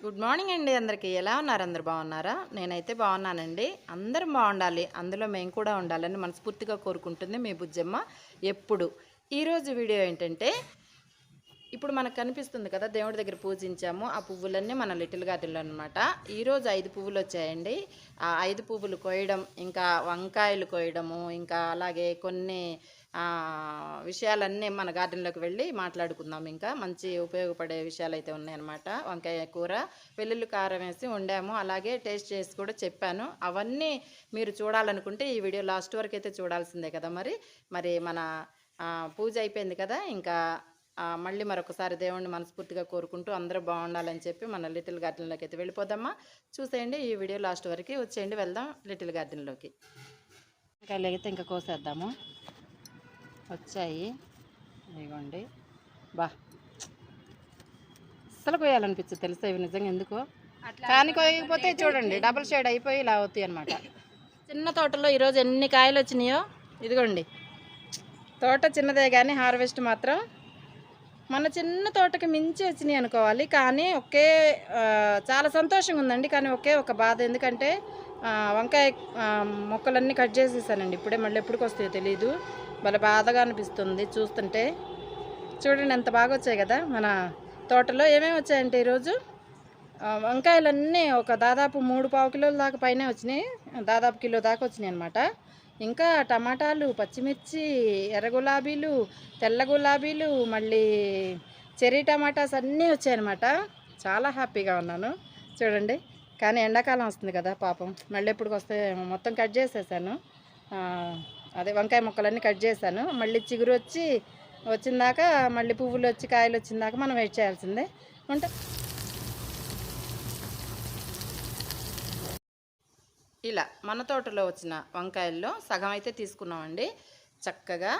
Good morning అండి. అందరికీ ఎలా ఉన్నారు? అందరు బాగున్నారా? నేనైతే బాగున్నానండి. అందరం బాగుండాలి, అందులో మేము కూడా ఉండాలని మనస్ఫూర్తిగా కోరుకుంటుంది మీ బుజ్జమ్మ ఎప్పుడు. ఈరోజు వీడియో ఏంటంటే, ఇప్పుడు మనకు కనిపిస్తుంది కదా, దేవుడి దగ్గర పూజించాము. ఆ పువ్వులన్నీ మన లిటిల్ గార్డెన్లో అనమాట. ఈరోజు 5 పువ్వులు వచ్చాయండి. ఆ 5 పువ్వులు కోయడం, ఇంకా వంకాయలు కోయడము, ఇంకా అలాగే కొన్ని విషయాలన్నీ మన గార్డెన్లోకి వెళ్ళి మాట్లాడుకుందాం. ఇంకా మంచి ఉపయోగపడే విషయాలు అయితే ఉన్నాయన్నమాట. వంకాయ కూర వెల్లుల్లి కారం వేసి వండాము, అలాగే టేస్ట్ చేసి కూడా చెప్పాను. అవన్నీ మీరు చూడాలనుకుంటే ఈ వీడియో లాస్ట్ వరకు అయితే చూడాల్సిందే కదా. మరి మన పూజ అయిపోయింది కదా, ఇంకా మళ్ళీ మరొకసారి దేవుణ్ణి మనస్ఫూర్తిగా కోరుకుంటూ అందరూ బాగుండాలని చెప్పి మన లిటిల్ గార్డెన్లోకి అయితే వెళ్ళిపోదామా. చూసేయండి ఈ వీడియో లాస్ట్ వరకు, వచ్చేయండి వెళ్దాం లిటిల్ గార్డెన్లోకి. ఇంకా లేకపోతే ఇంకా కోసేద్దాము. వచ్చాయి ఇదిగోండి. బా అస్సలు కోయాలనిపించదు తెలుసా ఇవి నిజంగా, ఎందుకో. కానీ కోయకపోతే చూడండి డబుల్ షేడ్ అయిపోయి ఇలా అవుతాయి అనమాట. చిన్న తోటలో ఈరోజు ఎన్ని కాయలు వచ్చినాయో ఇదిగోండి. తోట చిన్నదే కానీ హార్వెస్ట్ మాత్రం మన చిన్న తోటకి మించి వచ్చినాయి అనుకోవాలి. కానీ చాలా సంతోషంగా ఉందండి. కానీ ఒక బాధ, ఎందుకంటే వంకాయ మొక్కలన్నీ కట్ చేసేసానండి ఇప్పుడే. మళ్ళీ ఎప్పటికి వస్తాయో తెలియదు. భలే బాధగా అనిపిస్తుంది చూస్తుంటే. చూడండి ఎంత బాగా వచ్చాయి కదా మన తోటలో. ఏమేమి వచ్చాయంటే ఈరోజు వంకాయలన్నీ దాదాపు 3 కిలోల దాకా పైనే వచ్చినాయి. దాదాపు కిలో దాకా వచ్చినాయి అనమాట. ఇంకా టమాటాలు, పచ్చిమిర్చి, ఎర్ర గులాబీలు, తెల్ల గులాబీలు, మళ్ళీ చెర్రీ టమాటాస్ అన్నీ వచ్చాయన్నమాట. చాలా హ్యాపీగా ఉన్నాను చూడండి. కానీ ఎండాకాలం వస్తుంది కదా పాపం, మళ్ళీ ఎప్పటికి వస్తే. మొత్తం కట్ చేసేసాను, అదే వంకాయ ముక్కలన్నీ కట్ చేశాను. మళ్ళీ చిగురు వచ్చిందాక, మళ్ళీ పువ్వులు వచ్చి కాయలు వచ్చిందాక మనం వెయిట్ చేయాల్సిందే ఉంటా. ఇలా మన తోటలో వచ్చిన వంకాయల్లో సగం అయితే తీసుకున్నామండి. చక్కగా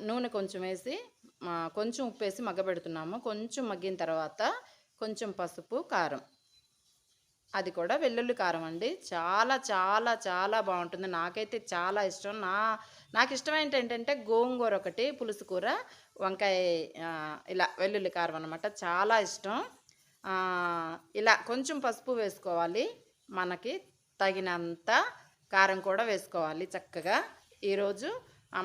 నూనె కొంచెం వేసి, కొంచెం ఉప్పు వేసి మగ్గబెడుతున్నాము. కొంచెం మగ్గిన తర్వాత కొంచెం పసుపు, కారం, అది కూడా వెల్లుల్లి కారం అండి. చాలా చాలా చాలా బాగుంటుంది. నాకైతే చాలా ఇష్టం. నాకు ఇష్టం ఏంటంటే గోంగూర ఒకటి, పులుసు కూర, వంకాయ, ఇలా వెల్లుల్లి కారం అనమాట. చాలా ఇష్టం. ఇలా కొంచెం పసుపు వేసుకోవాలి, మనకి తగినంత కారం కూడా వేసుకోవాలి చక్కగా. ఈరోజు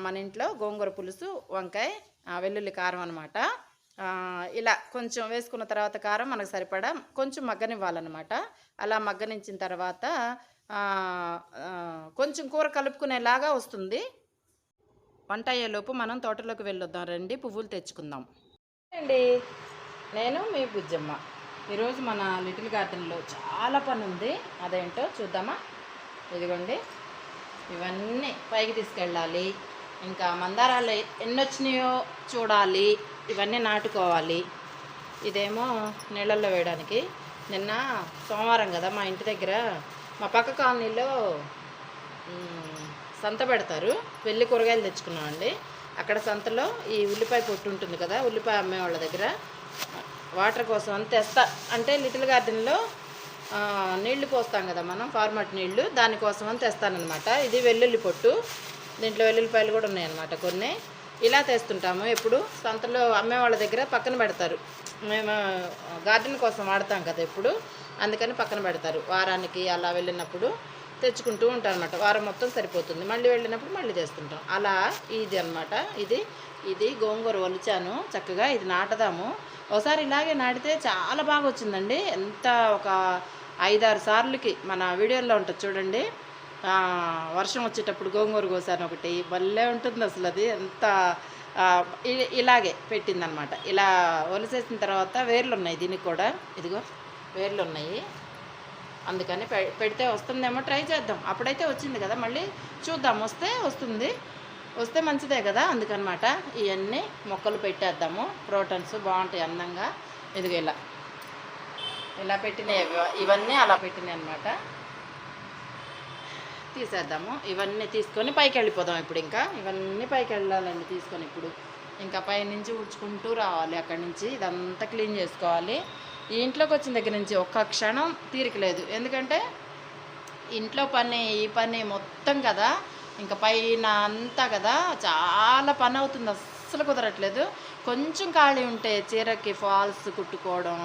మన ఇంట్లో గోంగూర పులుసు, వంకాయ, వెల్లుల్లి కారం అనమాట. ఇలా కొంచెం వేసుకున్న తర్వాత కారం మనకు సరిపడా కొంచెం మగ్గనివ్వాలన్నమాట. అలా మగ్గనించిన తర్వాత కొంచెం కూర కలుపుకునేలాగా వస్తుంది. వంట అయ్యేలోపు మనం తోటలోకి వెళ్ళొద్దాం రండి, పువ్వులు తెచ్చుకుందాం అండి. నేను మీ బుజ్జమ్మ. ఈరోజు మన లిటిల్ గార్డెన్లో చాలా పని ఉంది, అదేంటో చూద్దామా. ఇదిగోండి, ఇవన్నీ పైకి తీసుకెళ్ళాలి. ఇంకా మందారాలు ఎన్ని వచ్చినాయో చూడాలి, ఇవన్నీ నాటుకోవాలి. ఇదేమో నీళ్ళల్లో వేయడానికి. నిన్న సోమవారం కదా, మా ఇంటి దగ్గర మా పక్క కాలనీలో సంత పెడతారు. వెళ్ళి కూరగాయలు తెచ్చుకున్నామండి. అక్కడ సంతలో ఈ ఉల్లిపాయ పొట్టు ఉంటుంది కదా, ఉల్లిపాయ అమ్మే వాళ్ళ దగ్గర వాటర్ కోసం అని తెస్తా. అంటే లిటిల్ గార్డెన్లో నీళ్లు పోస్తాం కదా మనం, ఫార్మట్ నీళ్లు, దానికోసం అని తెస్తానమాట. ఇది వెల్లుల్లి పొట్టు, దీంట్లో వెల్లుల్లిపాయలు కూడా ఉన్నాయన్నమాట కొన్ని. ఇలా తెస్తుంటాము ఎప్పుడు. సంతలో అమ్మే వాళ్ళ దగ్గర పక్కన పెడతారు. మేము గార్డెన్ కోసం వాడతాం కదా ఎప్పుడు, అందుకని పక్కన పెడతారు. వారానికి అలా వెళ్ళినప్పుడు తెచ్చుకుంటూ ఉంటాం అనమాట. వారం మొత్తం సరిపోతుంది, మళ్ళీ వెళ్ళినప్పుడు మళ్ళీ తెస్తుంటాం. అలా ఇది అనమాట. ఇది గోంగూర ఒలిచాను చక్కగా. ఇది నాటదాము. ఒకసారి ఇలాగే నాటితే చాలా బాగా వచ్చిందండి. ఎంత ఒక 5-6 సార్లకి మన వీడియోలో ఉంటుంది చూడండి. వర్షం వచ్చేటప్పుడు గోంగూర కోసాను ఒకటి, భలే ఉంటుంది అసలు. అది ఎంత ఇలాగే పెట్టిందనమాట. ఇలా ఒలిసేసిన తర్వాత వేర్లు ఉన్నాయి దీనికి కూడా, ఇదిగో వేర్లు ఉన్నాయి. అందుకని పెడితే వస్తుందేమో, ట్రై చేద్దాం. అప్పుడైతే వచ్చింది కదా, మళ్ళీ చూద్దాం. వస్తే మంచిదే కదా, అందుకనమాట. ఇవన్నీ మొక్కలు పెట్టేద్దాము. ప్రోటీన్స్ బాగుంటాయి అందంగా. ఇదిగో ఇలా పెట్టినాయి, ఇవన్నీ అలా పెట్టినాయి అనమాట. తీసేద్దాము. ఇవన్నీ తీసుకొని పైకి వెళ్ళిపోదాం ఇప్పుడు. ఇంకా ఇవన్నీ పైకి వెళ్ళాలండి తీసుకొని. ఇప్పుడు ఇంకా పైనుంచి ఉడ్చుకుంటూ రావాలి. అక్కడి నుంచి ఇదంతా క్లీన్ చేసుకోవాలి. ఈ ఇంట్లోకి వచ్చిన దగ్గర నుంచి ఒక్క క్షణం తీరిక లేదు, ఎందుకంటే ఇంట్లో పని, ఈ పని మొత్తం కదా. ఇంకా పైన అంతా కదా, చాలా పని అవుతుంది, అస్సలు కుదరట్లేదు. కొంచెం ఖాళీ ఉంటే చీరకి ఫాల్స్ కుట్టుకోవడం,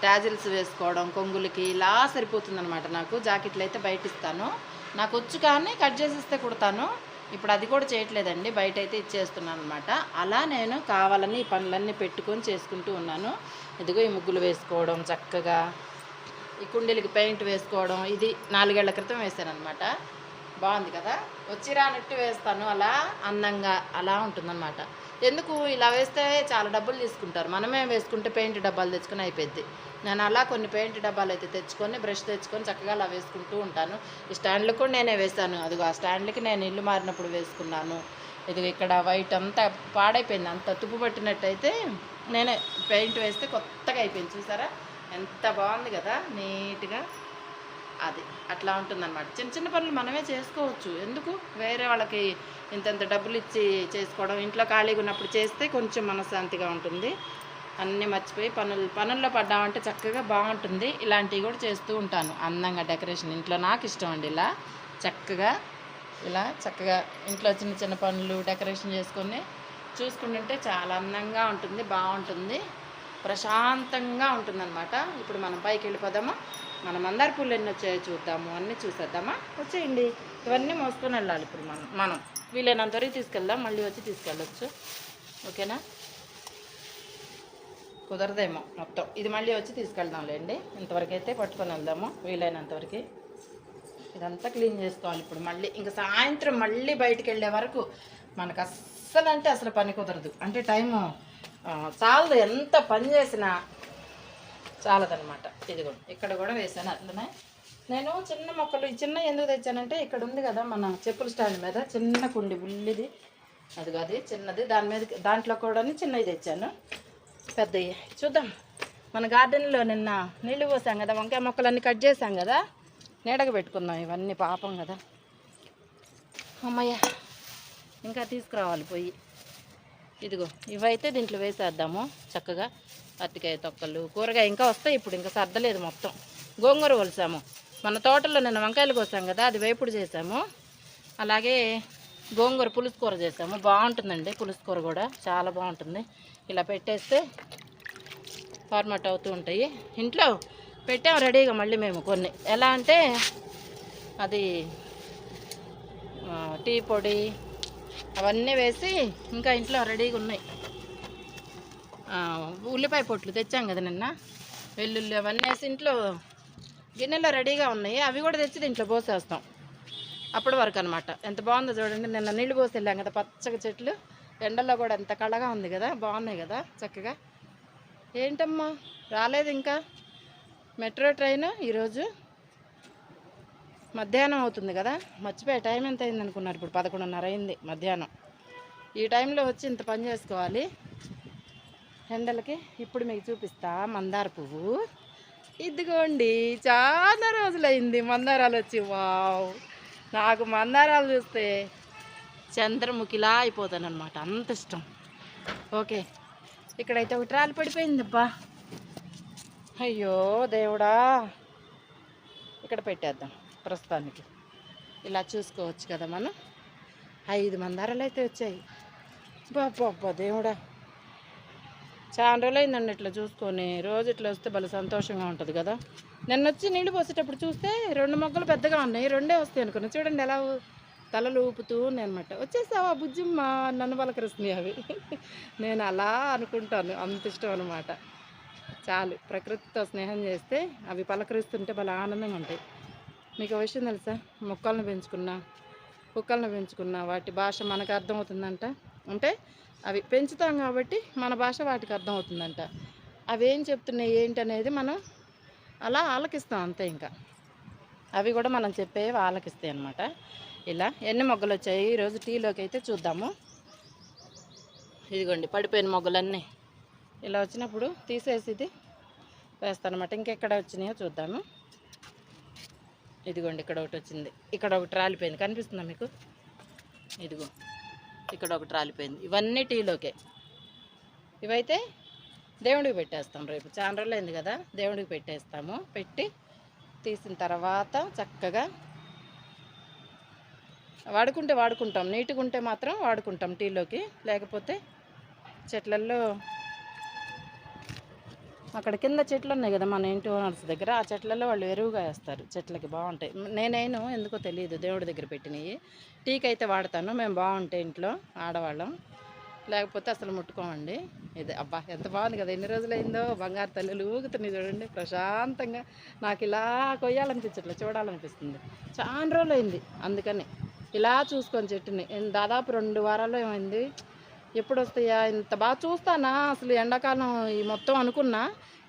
ట్యాజిల్స్ వేసుకోవడం కొంగులకి ఇలా సరిపోతుందనమాట. నాకు జాకెట్లు అయితే బయట ఇస్తాను, నాకు వచ్చు కానీ కట్ చేసిస్తే కుడతాను. ఇప్పుడు అది కూడా చేయట్లేదండి, బయట అయితే ఇచ్చేస్తున్నాను అనమాట. అలా నేను కావాలని ఈ పనులన్నీ పెట్టుకొని చేసుకుంటూ ఉన్నాను. ఇదిగో ఈ ముగ్గులు వేసుకోవడం, చక్కగా ఈ కుండీలకి పెయింట్ వేసుకోవడం, ఇది 4 ఏళ్ల క్రితం వేసాను అనమాట. బాగుంది కదా, వచ్చి రానట్టు వేస్తాను, అలా అందంగా అలా ఉంటుందన్నమాట. ఎందుకు ఇలా వేస్తే చాలా డబ్బులు తీసుకుంటారు, మనమే వేసుకుంటే పెయింట్ డబ్బాలు తెచ్చుకొని అయిపోద్ది. నేను అలా కొన్ని పెయింట్ డబ్బాలు అయితే తెచ్చుకొని బ్రష్ తెచ్చుకొని చక్కగా అలా వేసుకుంటూ ఉంటాను. ఈ స్టాండ్లు కూడా నేనే వేశాను, అదిగో ఆ స్టాండ్లకి నేను ఇల్లు మారినప్పుడు వేసుకున్నాను. ఇది ఇక్కడ వైట్ అంతా పాడైపోయింది, అంత తుప్పు పట్టినట్టయితే నేనే పెయింట్ వేస్తే కొత్తగా అయిపోయింది. చూసారా ఎంత బాగుంది కదా, నీట్గా. అది అట్లా ఉంటుందన్నమాట. చిన్న చిన్న పనులు మనమే చేసుకోవచ్చు, ఎందుకు వేరే వాళ్ళకి ఇంతంత డబ్బులు ఇచ్చి చేసుకోవడం. ఇంట్లో ఖాళీగా ఉన్నప్పుడు చేస్తే కొంచెం మనశ్శాంతిగా ఉంటుంది. అన్నీ మర్చిపోయి పనుల్లో పడ్డామంటే చక్కగా బాగుంటుంది. ఇలాంటివి కూడా చేస్తూ ఉంటాను, అందంగా డెకరేషన్ ఇంట్లో. నాకు ఇష్టం అండి ఇలా చక్కగా ఇంట్లో చిన్న చిన్న పనులు డెకరేషన్ చేసుకొని చూసుకుంటుంటే చాలా అందంగా ఉంటుంది, బాగుంటుంది, ప్రశాంతంగా ఉంటుందన్నమాట. ఇప్పుడు మనం పైకి వెళ్ళిపోదామా, మన మందార పూలు ఎన్ని వచ్చాయో చూద్దాము, అన్నీ చూసేద్దామా. వచ్చేయండి, ఇవన్నీ మోసుకొని వెళ్ళాలి. ఇప్పుడు మనం వీలైనంత వరకు తీసుకెళ్దాం, మళ్ళీ వచ్చి తీసుకెళ్ళొచ్చు. ఓకేనా, కుదరదేమో మొత్తం, ఇది మళ్ళీ వచ్చి తీసుకెళ్దాంలేండి. ఇంతవరకు అయితే పట్టుకొని వెళ్దాము వీలైనంతవరకు. ఇదంతా క్లీన్ చేసుకోవాలి ఇప్పుడు మళ్ళీ. ఇంకా సాయంత్రం మళ్ళీ బయటికి వెళ్ళే వరకు మనకు అస్సలు పని కుదరదు, అంటే టైము చాలదు, ఎంత పని చేసినా చాలదనమాట. ఇదిగో ఇక్కడ కూడా వేసాను అట్లనే. నేను చిన్న మొక్కలు ఈ చిన్న ఎందుకు తెచ్చానంటే, ఇక్కడ ఉంది కదా మన చెప్పుల స్టాండ్ మీద చిన్న కుండి బుల్లిది, అదిగో అది చిన్నది, దాంట్లో కూడా చిన్నవి తెచ్చాను. పెద్దవి చూద్దాం. మన గార్డెన్లో నిన్న నీళ్ళు పోసాం కదా, వంకాయ మొక్కలన్నీ కట్ చేసాం కదా, నీడగా పెట్టుకుందాం. ఇవన్నీ పాపం కదా, అమ్మయ్య ఇంకా తీసుకురావాలి పోయి. ఇదిగో ఇవైతే దీంట్లో వేసేద్దాము చక్కగా. అరటికాయ తొక్కలు, కూరగాయ ఇంకా వస్తాయి ఇప్పుడు, ఇంకా సర్దలేదు మొత్తం. గోంగూర వలిసాము, మన తోటలో నిన్న వంకాయలు కోసాం కదా, అది వేపుడు చేసాము. అలాగే గోంగూర పులుసు కూర చేసాము, బాగుంటుందండి పులుసు కూర కూడా, చాలా బాగుంటుంది. ఇలా పెట్టేస్తే ఫార్మాట్ అవుతూ ఉంటాయి. ఇంట్లో పెట్టాము రెడీగా మళ్ళీ మేము కొన్ని, ఎలా అంటే అది టీ పొడి అవన్నీ వేసి ఇంకా ఇంట్లో రెడీగా ఉన్నాయి. ఉల్లిపాయ పొట్లు తెచ్చాం కదా నిన్న, వెల్లుల్లి అవన్నీ వేసి ఇంట్లో గిన్నెలో రెడీగా ఉన్నాయి. అవి కూడా తెచ్చి దీంట్లో పోసేస్తాం అప్పటి వరకు అనమాట. ఎంత బాగుందో చూడండి. నిన్న నీళ్ళు పోసి వెళ్ళాం కదా, పచ్చగా చెట్లు, ఎండల్లో కూడా ఎంత కళగా ఉంది కదా, బాగున్నాయి కదా చక్కగా. ఏంటమ్మా రాలేదు ఇంకా మెట్రో ట్రైన్, ఈరోజు మధ్యాహ్నం అవుతుంది కదా, మర్చిపోయే. టైం ఎంత అయింది అనుకున్నారు, ఇప్పుడు 11:30 అయింది మధ్యాహ్నం. ఈ టైంలో వచ్చి ఇంత పని చేసుకోవాలి ఎండలకి. ఇప్పుడు మీకు చూపిస్తా మందార పువ్వు. ఇదిగోండి, చాలా రోజులైంది మందారాలు వచ్చి. వావ్, నాకు మందారాలు చూస్తే చంద్రముఖిలా అయిపోతాను అనమాట, అంత ఇష్టం. ఓకే, ఇక్కడైతే ఒకటి రాలి పడిపోయిందబ్బా, అయ్యో దేవుడా. ఇక్కడ పెట్టేద్దాం ప్రస్తుతానికి, ఇలా చూసుకోవచ్చు కదా మనం. 5 మందారాలు అయితే వచ్చాయి. బాబ్బా దేవుడా, చాలా రోజులైందండి ఇట్లా చూసుకొని. రోజు ఇట్లా వస్తే భలే సంతోషంగా ఉంటుంది కదా. నిన్న వచ్చి నీళ్ళు పోసేటప్పుడు చూస్తే 2 మొగ్గలు పెద్దగా ఉన్నాయి, 2 వస్తాయి అనుకున్నా. చూడండి ఎలా తలలు ఊపుతూ ఉన్నాయి అనమాట. వచ్చేసావా బుజ్జిమ్మ, నన్ను పలకరిస్తున్నాయి అవి. నేను అలా అనుకుంటాను, అంత ఇష్టం అనమాట. చాలు, ప్రకృతితో స్నేహం చేస్తే అవి పలకరిస్తుంటే భలే ఆనందంగా ఉంటాయి. మీకు ఒక విషయం తెలుసా, మొక్కలను పెంచుకున్నా కుక్కలను పెంచుకున్నా వాటి భాష మనకు అర్థమవుతుందంట. అంటే అవి పెంచుతాం కాబట్టి మన భాష వాటికి అర్థమవుతుందంట. అవి ఏం చెప్తున్నాయి ఏంటి అనేది మనం అలా ఆలకిస్తాం అంతే. ఇంకా అవి కూడా మనం చెప్పేవి ఆలకిస్తాయి అన్నమాట. ఇలా ఎన్ని మొగ్గలు వచ్చాయి ఈరోజు టీలోకి అయితే చూద్దాము. ఇదిగోండి పడిపోయిన మొగ్గలన్నీ ఇలా వచ్చినప్పుడు తీసేసి ఇది వేస్తానమాట. ఇంకెక్కడ వచ్చినాయో చూద్దాము. ఇదిగోండి ఇక్కడ ఒకటి వచ్చింది, ఇక్కడ ఒకటి రాలిపోయింది, కనిపిస్తుందా మీకు? ఇదిగో ఇక్కడ ఒకటి రాలిపోయింది. ఇవన్నీ టీలోకే. ఇవైతే దేవుడికి పెట్టేస్తాం రేపు, చాలా రోజులు అయింది కదా, దేవుడికి పెట్టేస్తాము. పెట్టి తీసిన తర్వాత చక్కగా వాడుకుంటే వాడుకుంటాం, నీట్గా ఉంటే మాత్రం వాడుకుంటాం టీలోకి. లేకపోతే చెట్లల్లో అక్కడ కింద చెట్లు ఉన్నాయి కదా మన ఇంటి ఓనర్స్ దగ్గర, ఆ చెట్లలో వాళ్ళు ఎరువుగా వేస్తారు, చెట్లకి బాగుంటాయి. నేనేను ఎందుకో తెలియదు, దేవుడి దగ్గర పెట్టినవి. టీకి అయితే వాడతాను మేము, బాగుంటాయి ఇంట్లో ఆడవాళ్ళం, లేకపోతే అసలు ముట్టుకోమండి. ఇది అబ్బా ఎంత బాగుంది కదా, ఎన్ని రోజులైందో బంగారు తల్లులు ఊగుతున్నాయి చూడండి ప్రశాంతంగా. నాకు ఇలా కొయ్యాలనిపించట్లే, చూడాలనిపిస్తుంది. చాలా రోజులు అయింది, అందుకని ఇలా చూసుకొని చెట్టుని. దాదాపు 2 వారాల్లో ఏమైంది, ఎప్పుడు వస్తాయా, ఇంత బాగా చూస్తానా అసలు ఎండాకాలం ఈ మొత్తం అనుకున్నా,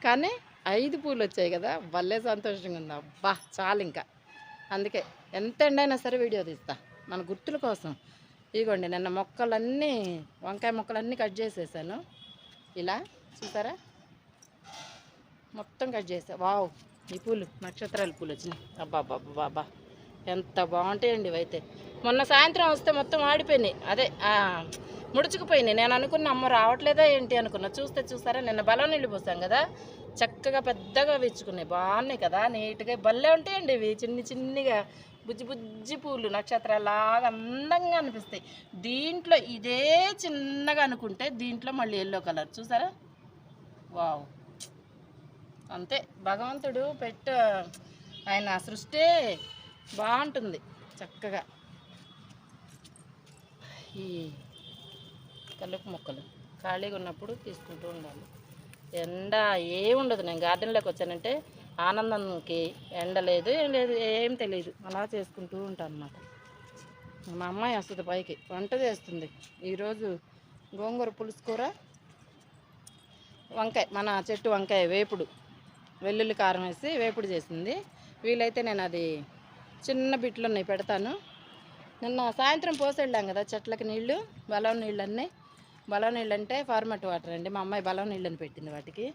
కానీ 5 పూలు వచ్చాయి కదా, భలే సంతోషంగా ఉంది. అబ్బా చాలు ఇంకా, అందుకే ఎంత ఎండైనా సరే వీడియో తీస్తా మన గుర్తుల కోసం. ఇదిగోండి నిన్న మొక్కలన్నీ, వంకాయ మొక్కలన్నీ కట్ చేసేసాను, ఇలా చూసారా మొత్తం కట్ చేసా. వావ్, ఈ పూలు నక్షత్రాల పూలు వచ్చినాయి. అబ్బా బాబా బాబా ఎంత బాగుంటాయండి ఇవైతే. మొన్న సాయంత్రం వస్తే మొత్తం ఆడిపోయినాయి, అదే ముడుచుకుపోయినాయి. నేను అనుకున్న అమ్మ రావట్లేదా ఏంటి అనుకున్నా, చూస్తే చూసారా నిన్న బలం నీళ్ళు పోసాం కదా, చక్కగా పెద్దగా విచ్చుకున్నాయి, బాగున్నాయి కదా, నీట్గా భలే ఉంటాయండి ఇవి. చిన్నిగా బుజ్జి బుజ్జి పూలు నక్షత్రాలాగా అందంగా అనిపిస్తాయి. దీంట్లో ఇదే చిన్నగా అనుకుంటే దీంట్లో మళ్ళీ ఎల్లో కలర్ చూసారా, వావ్. అంతే భగవంతుడు ఆయన సృష్టి బాగుంటుంది చక్కగా. ఈ కలుపు మొక్కలు ఖాళీగా ఉన్నప్పుడు తీసుకుంటూ ఉండాలి. ఎండ ఏముండదు, నేను గార్డెన్లోకి వచ్చానంటే ఆనందంకి ఎండ లేదు ఏం లేదు, ఏం తెలియదు, అలా చేసుకుంటూ ఉంటాను అన్నమాట. మా అమ్మాయి వస్తుంది పైకి, వంట చేస్తుంది ఈరోజు. గోంగూర పులుసు కూర, వంకాయ, మన చెట్టు వంకాయ వేపుడు, వెల్లుల్లి కారం వేసి వేపుడు చేసింది. వీలైతే నేను అది చిన్న బిట్లు ఉన్నాయి పెడతాను. నిన్న సాయంత్రం పోసెళ్ళాం కదా చెట్లకి నీళ్ళు, బలం నీళ్ళన్నీ. బలం నీళ్ళు అంటే ఫార్మట్ వాటర్ అండి, మా అమ్మాయి బలం నీళ్ళని పెట్టింది వాటికి.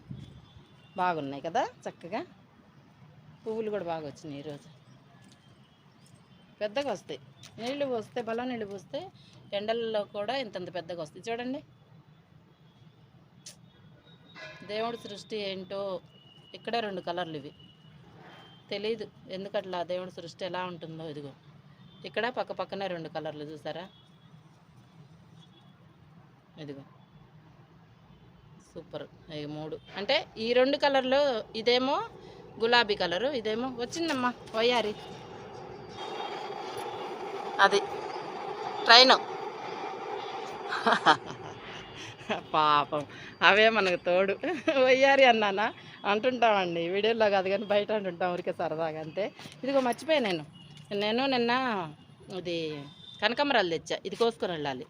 బాగున్నాయి కదా చక్కగా, పువ్వులు కూడా బాగా వచ్చినాయి ఈరోజు, పెద్దగా వస్తాయి. నీళ్ళు పోస్తే, బలం నీళ్ళు పోస్తే ఎండల్లో కూడా ఇంతంత పెద్దగా వస్తాయి చూడండి. దేవుడి సృష్టి ఏంటో. ఇక్కడే 2 కలర్లు ఇవి, తెలీదు ఎందుకట్లా దేవుడి సృష్టి ఎలా ఉంటుందో. ఇదిగో ఇక్కడ పక్కనే 2 కలర్లు చూసారా, ఇదిగో సూపర్. ఇవి 3 అంటే ఈ 2 కలర్లు, ఇదేమో గులాబీ కలరు, ఇదేమో వచ్చిందమ్మా వయ్యారి, అది ట్రైను. పాపం అవే మనకు తోడు. వయ్యారి అన్నానా అంటుంటామండి, వీడియోలో కాదు కానీ బయట అంటుంటాం ఊరికే సరదాగా అంతే. ఇదిగో మర్చిపోయా నేను నిన్న ఇది కనకాంబరాలు తెచ్చా, ఇది కోసుకొని వెళ్ళాలి,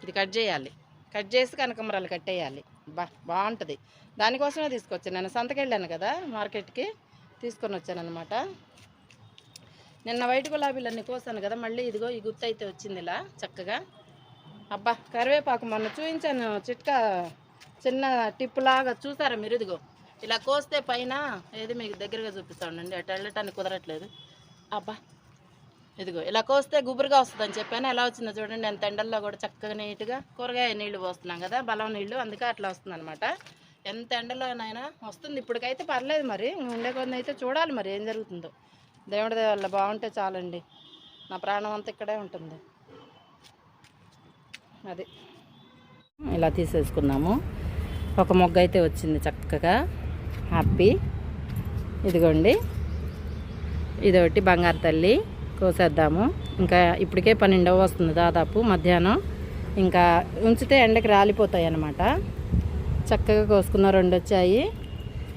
ఇది కట్ చేయాలి, కట్ చేసి కనకాంబరాలు కట్టేయాలి. బాగుంటుంది, దానికోసమే తీసుకొచ్చాను. నేను సంతకి వెళ్ళాను కదా మార్కెట్కి, తీసుకొని వచ్చాను అనమాట. నిన్న వైట్ గులాబీలన్నీ కోసాను కదా, మళ్ళీ ఇదిగో ఈ గుత్త అయితే వచ్చింది ఇలా చక్కగా. అబ్బా కరివేపాకు మొన్న చూపించాను చిట్కా, చిన్న టిప్ లాగా చూసారా మీరు. ఇదిగో ఇలా కోస్తే పైన, ఏది మీకు దగ్గరగా చూపిస్తానండి, అటు వెళ్ళటానికి కుదరట్లేదు. అబ్బా ఇదిగో ఇలా కోస్తే గుబురుగా వస్తుందని చెప్పాను, ఎలా వచ్చిందో చూడండి. ఎంత ఎండల్లో కూడా చక్కగా నీట్గా కూరగాయ నీళ్ళు పోస్తున్నాం కదా, బలం నీళ్ళు, అందుకే అట్లా వస్తుంది అనమాట. ఎంత ఎండలోనైనా వస్తుంది. ఇప్పటికైతే పర్లేదు, మరి ఉండే కొద్ది అయితే చూడాలి మరి ఏం జరుగుతుందో. దేవుడి వల్ల బాగుంటే చాలండి, నా ప్రాణం అంతా ఇక్కడే ఉంటుంది. అది ఇలా తీసేసుకున్నాము. ఒక మొగ్గ అయితే వచ్చింది చక్కగా, హ్యాపీ. ఇదిగోండి ఇదొకటి బంగారు తల్లి, కోసేద్దాము. ఇంకా ఇప్పటికే 12 వస్తుంది దాదాపు మధ్యాహ్నం, ఇంకా ఉంచితే ఎండకి రాలిపోతాయి అన్నమాట. చక్కగా కోసుకున్న 2 వచ్చాయి.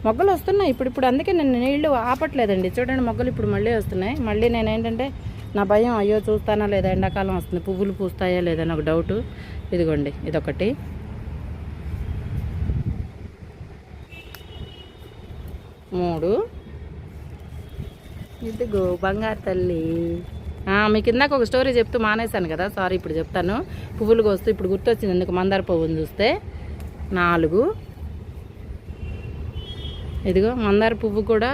మొగ్గలు వస్తున్నాయి ఇప్పుడు, అందుకే నేను నీళ్ళు ఆపట్లేదండి. చూడండి మొగ్గలు ఇప్పుడు మళ్ళీ వస్తున్నాయి. మళ్ళీ నేను ఏంటంటే నా భయం, అయ్యో చూస్తానా లేదా, ఎండాకాలం వస్తుంది పువ్వులు పూస్తాయా లేదా నాకు డౌటు. ఇదిగోండి ఇదొకటి, 3. ఇదిగో బంగారు తల్లి. మీకు ఇందాక ఒక స్టోరీ చెప్తూ మానేశాను కదా, సారీ ఇప్పుడు చెప్తాను. పువ్వులు కోస్తూ ఇప్పుడు గుర్తొచ్చింది ఎందుకు, మందార పువ్వుని చూస్తే 4. ఇదిగో మందార పువ్వు కూడా,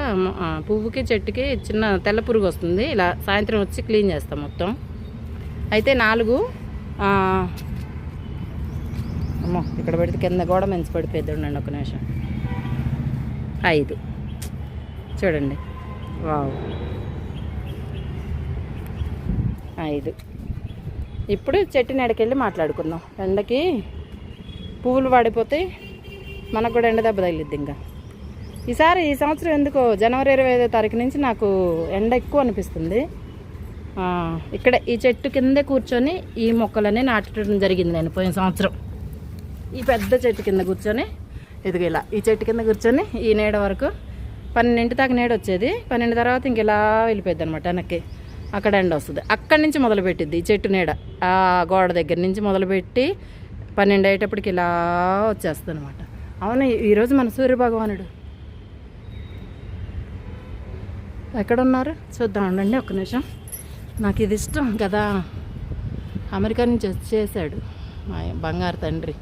పువ్వుకి చెట్టుకి చిన్న తెల్ల పురుగు వస్తుంది, ఇలా సాయంత్రం వచ్చి క్లీన్ చేస్తాం మొత్తం. అయితే 4. అమ్మో ఇక్కడ పెడితే కింద గోడ మంచి పడిపోద్ది, ఉండండి ఒక నిమిషం. 5 చూడండి, వావ్ 5. ఇప్పుడు చెట్టు నెడకెళ్ళి మాట్లాడుకుందాం. ఎండకి పువ్వులు వాడిపోతే మనకు కూడా ఎండ దెబ్బ తగిలిద్ది. ఇంకా ఈ సంవత్సరం ఎందుకో జనవరి 25వ తారీఖు నుంచి నాకు ఎండ ఎక్కువ అనిపిస్తుంది. ఇక్కడే ఈ చెట్టు కిందే కూర్చొని ఈ మొక్కలన్నీ నాటడం జరిగింది. నేను పోయిన సంవత్సరం ఈ పెద్ద చెట్టు కింద కూర్చొని ఇలా ఈ చెట్టు కింద కూర్చొని ఈ నీడ వరకు 12 దాకా నీడ వచ్చేది. 12 తర్వాత ఇంక ఇలా వెళ్ళిపోద్ది అనమాట వెనక్కి. అక్కడ ఎండ వస్తుంది. అక్కడి నుంచి మొదలుపెట్టిద్ది ఈ చెట్టు నీడ. ఆ గోడ దగ్గర నుంచి మొదలుపెట్టి 12 అయ్యేటప్పటికి ఇలా వచ్చేస్తుంది అనమాట. అవును, ఈరోజు మన సూర్యభగవానుడు ఎక్కడున్నారు చూద్దాం ఉండండి ఒక్క నిమిషం. నాకు ఇది ఇష్టం కదా. అమెరికా నుంచి వచ్చేసాడు మా బంగారు తండ్రి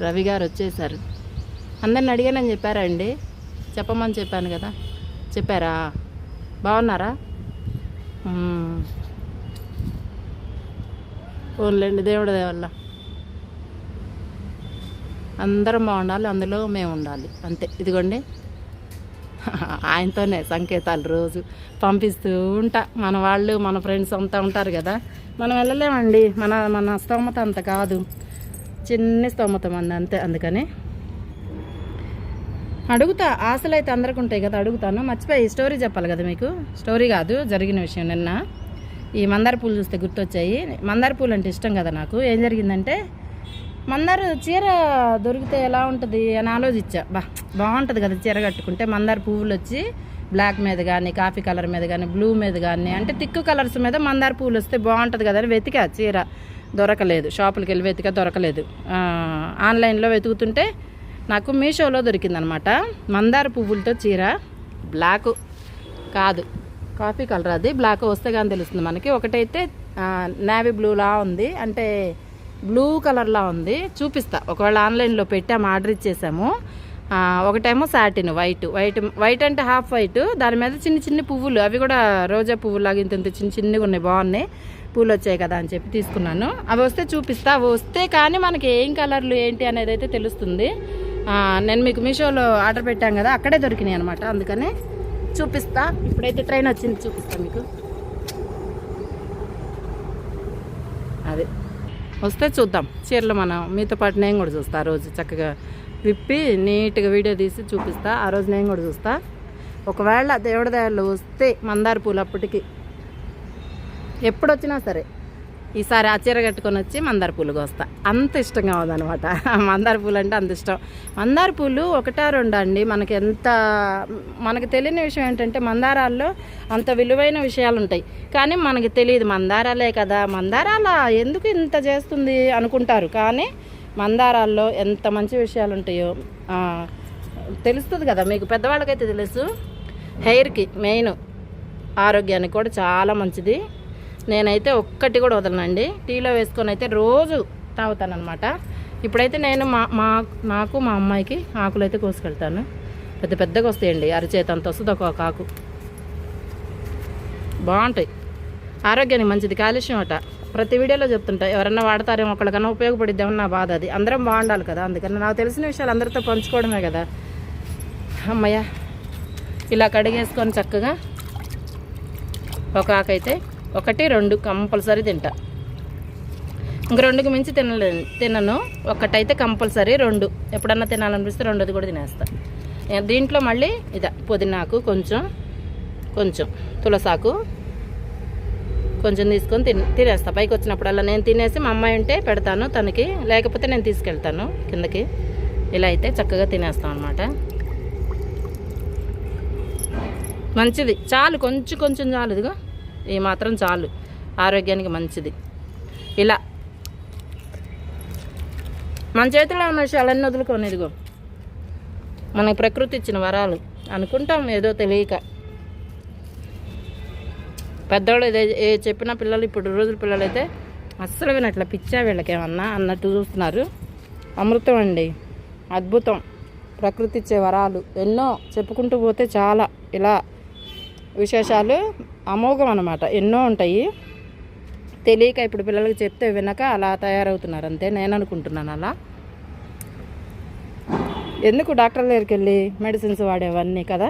రవి గారు వచ్చేసారు. అందరిని అడిగానని చెప్పారా అండి? చెప్పమని చెప్పాను కదా. చెప్పారా? బాగున్నారా? ఓన్లేండి, దేవుడి వల్ల అందరం బాగుండాలి, అందులో మేము ఉండాలి అంతే. ఇదిగోండి ఆయనతోనే సంకేతాలు రోజు పంపిస్తూ ఉంటా. మన వాళ్ళు మన ఫ్రెండ్స్ అంతా ఉంటారు కదా, మనం వెళ్ళలేమండి. మన స్తోమత అంత కాదు, చిన్న స్తోమత మంది అంతే. అందుకని అడుగుతా. ఆశలు అయితే అందరికి ఉంటాయి కదా, అడుగుతాను. మర్చిపోయి స్టోరీ చెప్పాలి కదా మీకు. స్టోరీ కాదు, జరిగిన విషయం. నిన్న ఈ మందార పూలు చూస్తే గుర్తొచ్చాయి. మందార పూలు అంటే ఇష్టం కదా నాకు. ఏం జరిగిందంటే, మందార చీర దొరికితే ఎలా ఉంటుంది అని ఆలోచించా. బాగుంటుంది కదా చీర కట్టుకుంటే. మందార పువ్వులు వచ్చి బ్లాక్ మీద కానీ, కాఫీ కలర్ మీద కానీ, బ్లూ మీద కానీ, అంటే తిక్కు కలర్స్ మీద మందార పువ్వులు వస్తే బాగుంటుంది కదా అని వెతికా. చీర దొరకలేదు. షాపులకి వెళ్ళి వెతికా, దొరకలేదు. ఆన్లైన్లో వెతుకుతుంటే నాకు మీషోలో దొరికిందనమాట మందార పువ్వులతో చీర. బ్లాక్ కాదు, కాఫీ కలర్. అది బ్లాక్ వస్తే కానీ తెలుస్తుంది మనకి. ఒకటైతే నేవీ బ్లూలా ఉంది, అంటే బ్లూ కలర్లా ఉంది. చూపిస్తా, ఒకవేళ ఆన్లైన్లో పెట్టాము, ఆర్డర్ ఇచ్చేసాము. ఒకటేమో సాటిన్ వైట్ అంటే హాఫ్ వైట్, దాని మీద చిన్న చిన్న పువ్వులు, అవి కూడా రోజా పువ్వులాగా ఇంత చిన్నగా ఉన్నాయి. బాగున్నాయి, పూలు వచ్చాయి కదా అని చెప్పి తీసుకున్నాను. అవి వస్తే చూపిస్తా. అవి వస్తే కానీ మనకి ఏం కలర్లు ఏంటి అనేది అయితే తెలుస్తుంది. నేను మీకు మీషోలో ఆర్డర్ పెట్టాం కదా, అక్కడే దొరికినాయి అనమాట. అందుకని చూపిస్తా. ఇప్పుడైతే ట్రైన్ వచ్చింది, చూపిస్తా మీకు. అది వస్తే చూద్దాం చీరలు. మనం మీతో పాటు నేను కూడా చూస్తా. ఆ రోజు చక్కగా విప్పి నీట్గా వీడియో తీసి చూపిస్తా. ఆ రోజు నేను కూడా చూస్తా. ఒకవేళ దేవుడి దయలో వస్తే మందార పూలు అప్పటికి ఎప్పుడు వచ్చినా సరే ఈసారి ఆ చీర కట్టుకొని వచ్చి మందార పూలుగా వస్తా. అంత ఇష్టంగా ఉందన్నమాట మందార పూలు అంటే. అంత ఇష్టం. మందార పూలు ఒకటా రెండా అండి. మనకి తెలియని విషయం ఏంటంటే, మందారాల్లో అంత విలువైన విషయాలు ఉంటాయి, కానీ మనకి తెలియదు. మందారాలే కదా, మందారాల ఎందుకు ఇంత చేస్తుంది అనుకుంటారు, కానీ మందారాల్లో ఎంత మంచి విషయాలు ఉంటాయో తెలుస్తుంది కదా మీకు. పెద్దవాళ్ళకైతే తెలుసు. హెయిర్కి మెయిన్, ఆరోగ్యానికి కూడా చాలా మంచిది. నేనైతే ఒక్కటి కూడా వదలనండి. టీలో వేసుకొని అయితే రోజు తాగుతానమాట. ఇప్పుడైతే నేను నాకు మా అమ్మాయికి ఆకులు అయితే కోసుకెళ్తాను. పెద్దగా వస్తాయండి, అరిచేత అంత వస్తుంది ఒక ఆకు. బాగుంటాయి, ఆరోగ్యానికి మంచిది. కాలుష్యం అట ప్రతి వీడియోలో చెప్తుంటా. ఎవరన్నా వాడతారేమో, ఒకళ్ళకన్నా ఉపయోగపడిద్దామని నా బాధ. అది అందరం బాగుండాలి కదా. అందుకని నాకు తెలిసిన విషయాలు అందరితో పంచుకోవడమే కదా. అమ్మయ్య, ఇలా కడిగేసుకొని చక్కగా ఒక ఆకైతే 1, 2 కంపల్సరీ తింటా. ఇంక 2కి మించి తినను. ఒకటైతే కంపల్సరీ, 2 ఎప్పుడన్నా తినాలనిపిస్తే 2ది కూడా తినేస్తా. దీంట్లో మళ్ళీ పుదీనాకు కొంచెం తులసాకు కొంచెం తీసుకొని తినేస్తా. పైకి వచ్చినప్పుడల్లా నేను తినేసి మా అమ్మాయి ఉంటే పెడతాను తనకి, లేకపోతే నేను తీసుకెళ్తాను కిందకి. ఇలా అయితే చక్కగా తినేస్తాం అనమాట. మంచిది, చాలు, కొంచెం చాలు. ఇదిగో ఈ మాత్రం చాలు, ఆరోగ్యానికి మంచిది. ఇలా మన చేతిలో ఉన్న విషయాలన్నీ వదులుకొని, ఇదిగో మనకి ప్రకృతి ఇచ్చిన వరాలు అనుకుంటాం ఏదో తెలియక. పెద్దవాళ్ళు ఏ చెప్పిన పిల్లలు, ఇప్పుడు రోజుల పిల్లలు అయితే అస్సలు వినట్ల. పిచ్చా వీళ్ళకేమన్నా అన్నట్టు చూస్తున్నారు. అమృతం అండి, అద్భుతం. ప్రకృతి ఇచ్చే వరాలు ఎన్నో చెప్పుకుంటూ పోతే చాలా ఇలా విశేషాలు అమోఘం అన్నమాట. ఎన్నో ఉంటాయి. తెలియక ఇప్పుడు పిల్లలకి చెప్తే వినక అలా తయారవుతున్నారు అంతే. నేను అనుకుంటున్నాను అలా. ఎందుకు డాక్టర్ దగ్గరికి వెళ్ళి మెడిసిన్స్ వాడేవన్నీ కదా.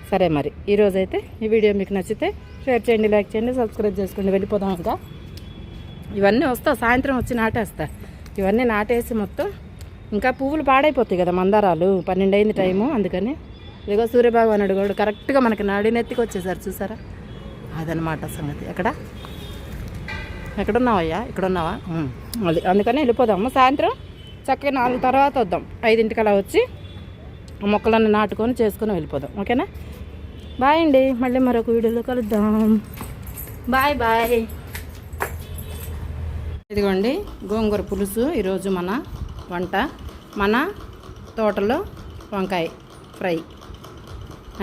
సరే, మరి ఈరోజైతే ఈ వీడియో మీకు నచ్చితే షేర్ చేయండి, లైక్ చేయండి, సబ్స్క్రైబ్ చేసుకోండి. వెళ్ళిపోదాం. ఇంకా ఇవన్నీ వస్తా, సాయంత్రం వచ్చి నాటేస్తా. ఇవన్నీ నాటేసి మొత్తం ఇంకా పువ్వులు పాడైపోతాయి కదా మందారాలు. 12 అయింది టైము. అందుకని ఇదిగో సూర్యభగవానుడు కూడా కరెక్ట్గా మనకి నడినెత్తికి వచ్చేసారు చూసారా. అదనమాట సంగతి. ఎక్కడున్నావయ్యా? ఇక్కడ ఉన్నావా? అది అందుకని వెళ్ళిపోదాము. సాయంత్రం చక్కగా 4 తర్వాత వద్దాం. 5ంటికి అలా వచ్చి ఆ మొక్కలన్నీ నాటుకొని చేసుకొని వెళ్ళిపోదాం. ఓకేనా? బాయ్ అండి. మళ్ళీ మరొక వీడియోలో కలుద్దాం. Bye bye. ఇదిగోండి గోంగూర పులుసు ఈరోజు మన వంట. మన తోటలో వంకాయ ఫ్రై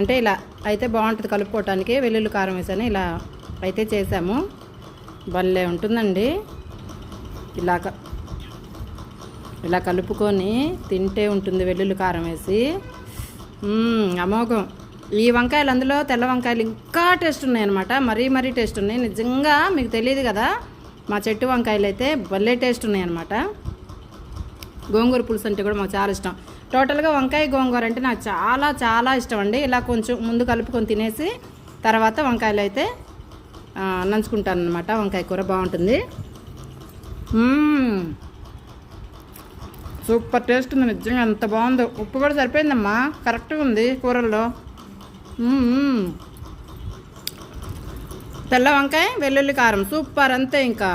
అంటే ఇలా అయితే బాగుంటుంది కలుపుకోవటానికి. వెల్లుల్లి కారం వేసాను. ఇలా అయితే చేసాము. భలే ఉంటుందండి. ఇలా కలుపుకొని తింటే ఉంటుంది వెల్లుల్లి కారం వేసి. అమోఘం. ఈ వంకాయలు అందులో తెల్ల వంకాయలు ఇంకా టేస్ట్ ఉన్నాయి అనమాట. మరీ టేస్ట్ ఉన్నాయి. నిజంగా మీకు తెలియదు కదా, మా చెట్టు వంకాయలు అయితే భలే టేస్ట్ ఉన్నాయి అనమాట. గోంగూర పులుసు అంటే కూడా మాకు చాలా ఇష్టం. టోటల్గా వంకాయ గోంగూర అంటే నాకు చాలా చాలా ఇష్టం అండి. ఇలా కొంచెం ముందు కలుపుకొని తినేసి తర్వాత వంకాయలు అయితే నంచుకుంటాను అనమాట. వంకాయ కూర బాగుంటుంది. సూపర్ టేస్ట్ ఉంది. నిజంగా ఎంత బాగుందో. ఉప్పు కూడా సరిపోయిందమ్మా, కరెక్ట్గా ఉంది కూరల్లో. తెల్ల వంకాయ వెల్లుల్లి కారం సూపర్. అంతే ఇంకా.